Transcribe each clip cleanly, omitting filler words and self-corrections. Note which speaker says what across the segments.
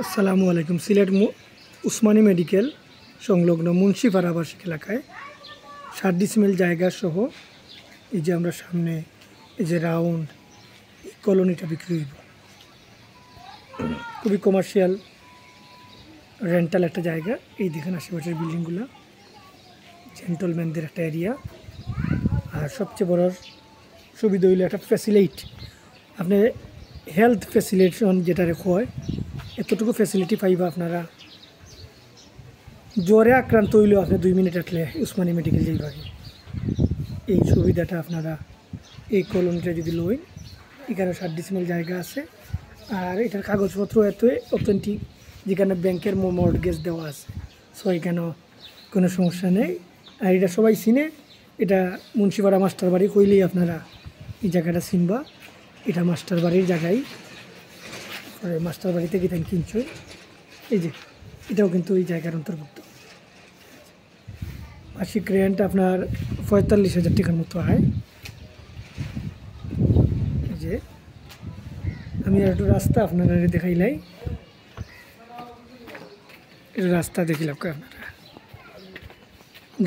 Speaker 1: আসসালামু আলাইকুম। সিলেট উসমানী মেডিকেল সংলগ্ন মুন্সিপাড়া আবাসিক এলাকায় 7 ডিসিমেল জায়গা সহ এই যে আমরা সামনে এই যে রাউন্ড কলোনিটা বিক্রি হইব। খুবই কমার্শিয়াল রেন্টাল একটা জায়গা। এই দেখেন আশেপাশের বিল্ডিংগুলো, জেন্টলম্যানদের একটা এরিয়া। আর সবচেয়ে বড় সুবিধা হইলো একটা ফ্যাসিলিটি, আপনি হেলথ ফ্যাসিলিটেশন যেটা হয় এতটুকু ফ্যাসিলিটি পাইবা আপনারা। জ্বরে আক্রান্ত হইলেও আপনি 2 মিনিট আসলে উসমানী মেডিকেল যাইবাগে। এই সুবিধাটা আপনারা এই কলোনিটা যদি লই, এখানে 7 ডিসিমেল জায়গা আছে। আর এটার কাগজপত্র এত অথেন্টিক, যেখানে ব্যাংকের মর্টগেজ দেওয়া আছে, সো এখানেও কোনো সমস্যা নেই। আর এটা সবাই চিনে, এটা মুন্সিপাড়া মাস্টার বাড়ি কইলেই আপনারা এই জায়গাটা চিনবা। এটা মাস্টার বাড়ির জায়গায়, মাস্টার বাড়ি থেকে তাই কিনছো। এই যে এটাও কিন্তু এই জায়গার অন্তর্ভুক্ত। মাসিক রেন্ট আপনার 45,000 টাকার মতো হয়। এই যে আমি একটু রাস্তা আপনারা দেখাইলাই, এটা রাস্তা দেখিলাম আপনারা।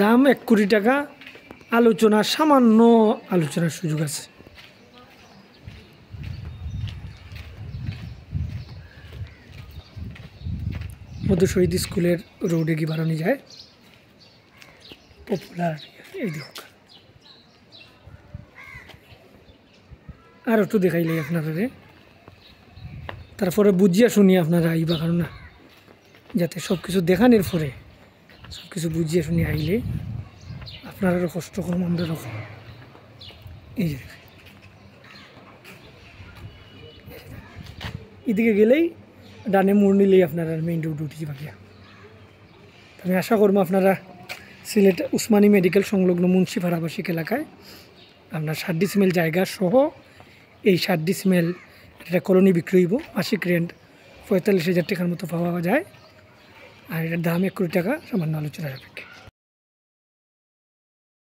Speaker 1: দাম 1 কোটি টাকা, আলোচনা সামান্য আলোচনার সুযোগ আছে। মধ্য শহীদ স্কুলের রোডে কি বাড়ানো যায়, পপুলার। এই দেখুক আর একটু দেখাইলে আপনারা, তারপরে বুঝিয়া শুনিয়ে আপনারা আইবা, কারণ না যাতে সব কিছু দেখানোর পরে সব কিছু বুঝিয়ে শুনিয়ে আইলে আপনারাও কষ্ট কম, আমরা রকম। এই যে এদিকে গেলেই ডানে মোড় নিলেই আপনারা মেইন রোড উঠেছি বাকিয়া। আমি আশা করবো আপনারা সিলেট উসমানী মেডিকেল সংলগ্ন মুন্সিপাড়া আবাসিক এলাকায় আপনার 7 ডিসিমেল জায়গা সহ এই 7 ডিসিমেল একটা কলোনি বিক্রি হইব। মাসিক রেন্ট 45,000 টাকার মতো পাওয়া যায়। আর এটার দাম 1 কোটি টাকা, সামান্য আলোচনার সাপেক্ষে।